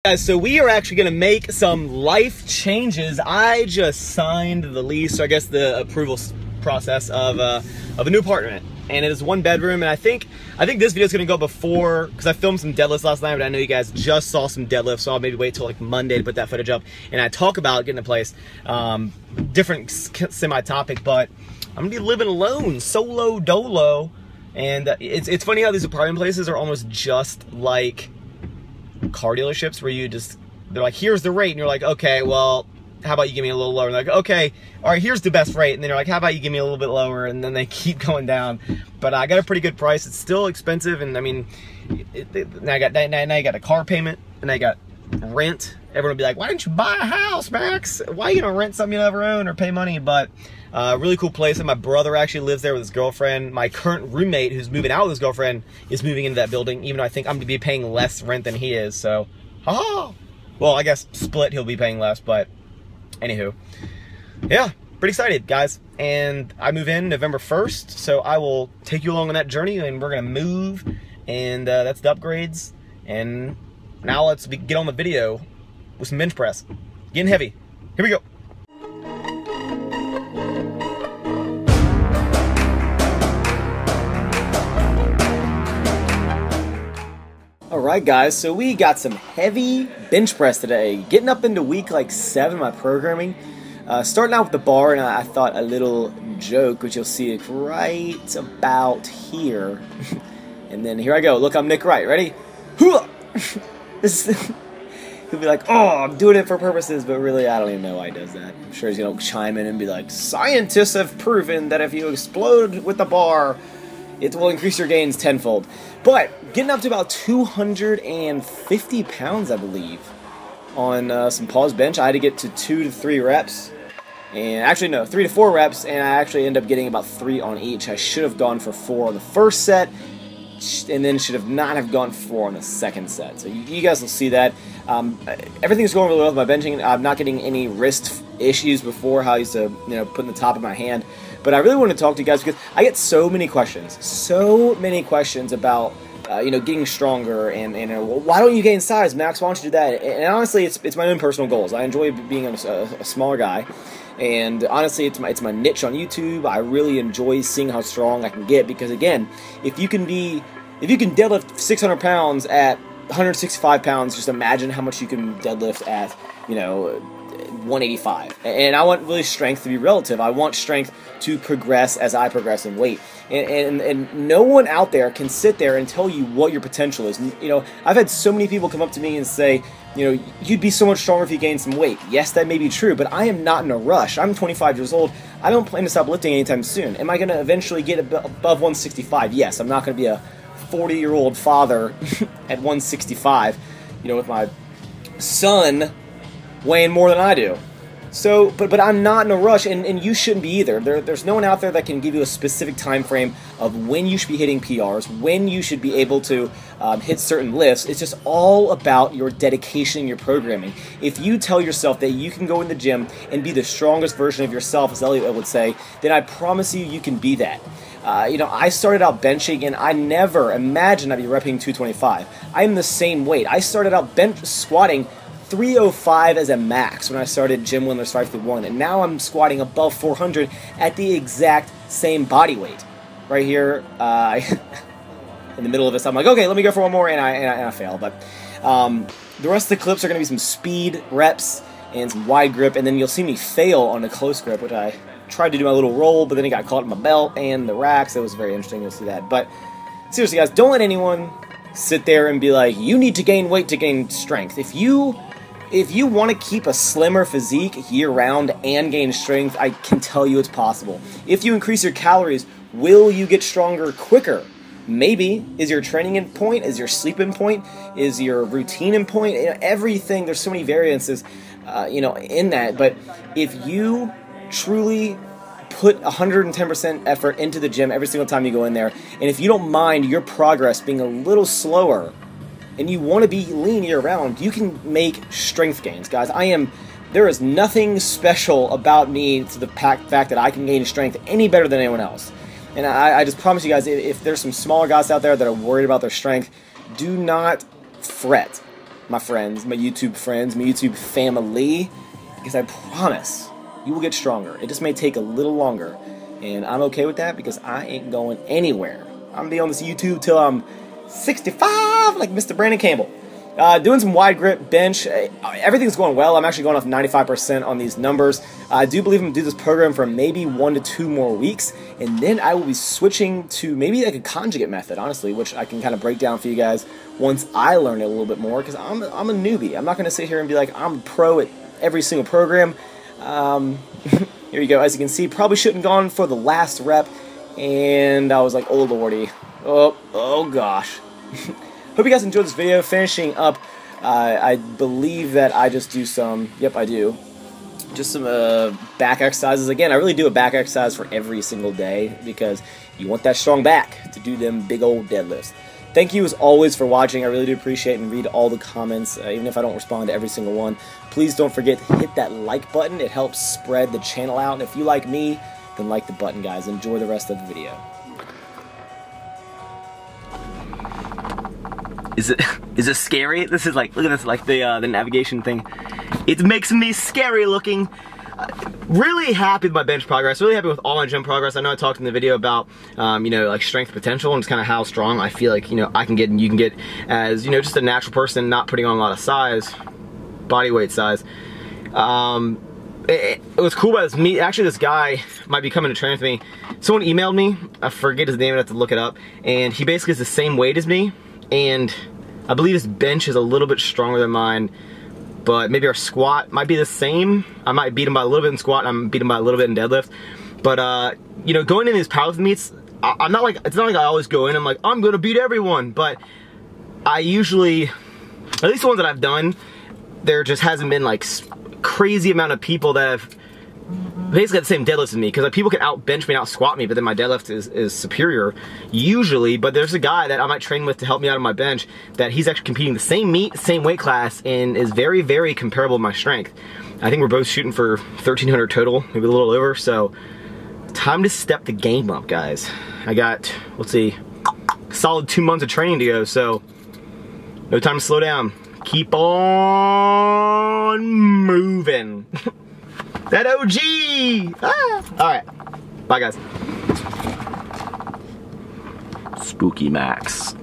Guys, so we are actually going to make some life changes. I just signed the lease, or I guess the approval process of a new apartment, and it is 1 bedroom. And I think this video is going to go before, because I filmed some deadlifts last night, but I know you guys just saw some deadlifts, so I'll maybe wait till like Monday to put that footage up. And I talk about getting a place, different semi-topic, but I'm gonna be living alone, solo dolo. And it's funny how these apartment places are almost just like car dealerships, where they're like, here's the rate, and you're like, okay, well, how about you give me a little lower? And they're like, okay, all right, here's the best rate, and then you're like, how about you give me a little bit lower? And then they keep going down. But I got a pretty good price. It's still expensive, and I mean, now you got a car payment, and I got rent. Everyone would be like, why didn't you buy a house, Max? Why are you gonna rent something you never own or pay money? But really cool place, and my brother actually lives there with his girlfriend. My current roommate, who's moving out with his girlfriend, is moving into that building, even though I think I'm gonna be paying less rent than he is. So, well, I guess split, he'll be paying less, but anywho, yeah, pretty excited, guys. And I move in November 1st, so I will take you along on that journey, and we're gonna move, and that's the upgrades. And now let's get on the video with some bench press. Getting heavy. Here we go. Alright guys, so we got some heavy bench press today. Getting up into week like 7 of my programming. Starting out with the bar, and I thought a little joke, which you'll see it right about here. And then here I go. Look, I'm Nick Wright. Ready? He'll be like, oh, I'm doing it for purposes, but really I don't even know why he does that. I'm sure he's going to chime in and be like, scientists have proven that if you explode with the bar, it will increase your gains tenfold. But getting up to about 250 pounds, I believe, on some pause bench. I had to get to 2 to 3 reps. And actually, no, 3 to 4 reps, and I actually ended up getting about 3 on each. I should have gone for 4 on the first set, and then should have not have gone 4 on the second set. So you guys will see that. Everything's going really well with my benching. I'm not getting any wrist issues before how I used to, put in the top of my hand. But I really want to talk to you guys because I get so many questions about, getting stronger and why don't you gain size, Max? Why don't you do that? And honestly, it's my own personal goals. I enjoy being a smaller guy, and honestly, it's my niche on YouTube. I really enjoy seeing how strong I can get because, again, if you can deadlift 600 pounds at 165 pounds, just imagine how much you can deadlift at 185. And I want really strength to be relative. I want strength to progress as I progress in weight. And no one out there can sit there and tell you what your potential is. I've had so many people come up to me and say, you'd be so much stronger if you gained some weight. Yes, that may be true, but I am not in a rush. I'm 25 years old. I don't plan to stop lifting anytime soon. Am I going to eventually get above 165? Yes, I'm not going to be a 40-year-old father at 165, with my son weighing more than I do. So, but I'm not in a rush, and you shouldn't be either. There's no one out there that can give you a specific time frame of when you should be hitting PRs, when you should be able to hit certain lifts. It's just all about your dedication and your programming. If you tell yourself that you can go in the gym and be the strongest version of yourself, as Elliot would say, then I promise you can be that. I started out benching, and I never imagined I'd be repping 225. I'm the same weight. I started out squatting 305 as a max when I started Gym Windlers 531, and now I'm squatting above 400 at the exact same body weight. Right here, in the middle of this, I'm like, okay, let me go for one more, and I fail. But the rest of the clips are going to be some speed reps and some wide grip, and then you'll see me fail on a close grip, which I tried to do my little roll, but then it got caught in my belt and the racks. It was very interesting. You'll see that. But seriously, guys, don't let anyone sit there and be like, you need to gain weight to gain strength. If you want to keep a slimmer physique year-round and gain strength, I can tell you it's possible. If you increase your calories, will you get stronger quicker? Maybe. Is your training in point? Is your sleep in point? Is your routine in point? Everything, there's so many variances, in that. But if you truly put 110% effort into the gym every single time you go in there, and if you don't mind your progress being a little slower, and you want to be lean year-round, you can make strength gains, guys. There is nothing special about me to the fact that I can gain strength any better than anyone else. And I just promise you guys, if there's some smaller guys out there that are worried about their strength, do not fret. my friends, my YouTube friends, my YouTube family, because I promise you will get stronger. It just may take a little longer, and I'm okay with that because I ain't going anywhere. I'm gonna be on this YouTube till I'm 65, like Mr. Brandon Campbell. Doing some wide grip bench. Everything's going well. I'm actually going off 95% on these numbers. I do believe I'm going to do this program for maybe 1 to 2 more weeks, and then I will be switching to maybe like a conjugate method, honestly, which I can kind of break down for you guys once I learn it a little bit more, because I'm a newbie. I'm not going to sit here and be like, I'm a pro at every single program. Here you go. As you can see, probably shouldn't have gone for the last rep, and I was like, oh lordy. Oh gosh. Hope you guys enjoyed this video. Finishing up, I believe that I just do some, yep I do, just some back exercises. Again, I really do a back exercise for every single day because you want that strong back to do them big old deadlifts. Thank you as always for watching. I really do appreciate and read all the comments, even if I don't respond to every single one. Please don't forget to hit that like button. It helps spread the channel out, and if you like me, then like the button, guys. Enjoy the rest of the video. Is it scary? This is like, look at this, like the navigation thing. It makes me scary looking. Really happy with my bench progress. Really happy with all my gym progress. I know I talked in the video about, you know, like strength potential and just kind of how strong I feel like, you know, I can get and you can get as, you know, just a natural person, not putting on a lot of size, body weight size. It was cool about this meet. Actually, this guy might be coming to train with me. Someone emailed me. I forget his name. I have to look it up. And he basically is the same weight as me. And I believe his bench is a little bit stronger than mine, but maybe our squat might be the same. I might beat him by a little bit in squat, and I'm beat him by a little bit in deadlift. But you know, going in these powerlifting meets, I'm not like, it's not like I always go in, I'm like, I'm gonna beat everyone, but I usually, at least the ones that I've done, there just hasn't been like crazy amount of people that have basically the same deadlifts as me, because like, people can out bench me and out squat me, but then my deadlift is superior usually. But there's a guy that I might train with to help me out on my bench that he's actually competing the same meet, same weight class, and is very, very comparable to my strength. I think we're both shooting for 1,300 total, maybe a little over, so time to step the game up, guys. I got, let's see, solid 2 months of training to go, so no time to slow down. Keep on moving. That OG! Ah. Alright. Bye, guys. Spooky Maxx.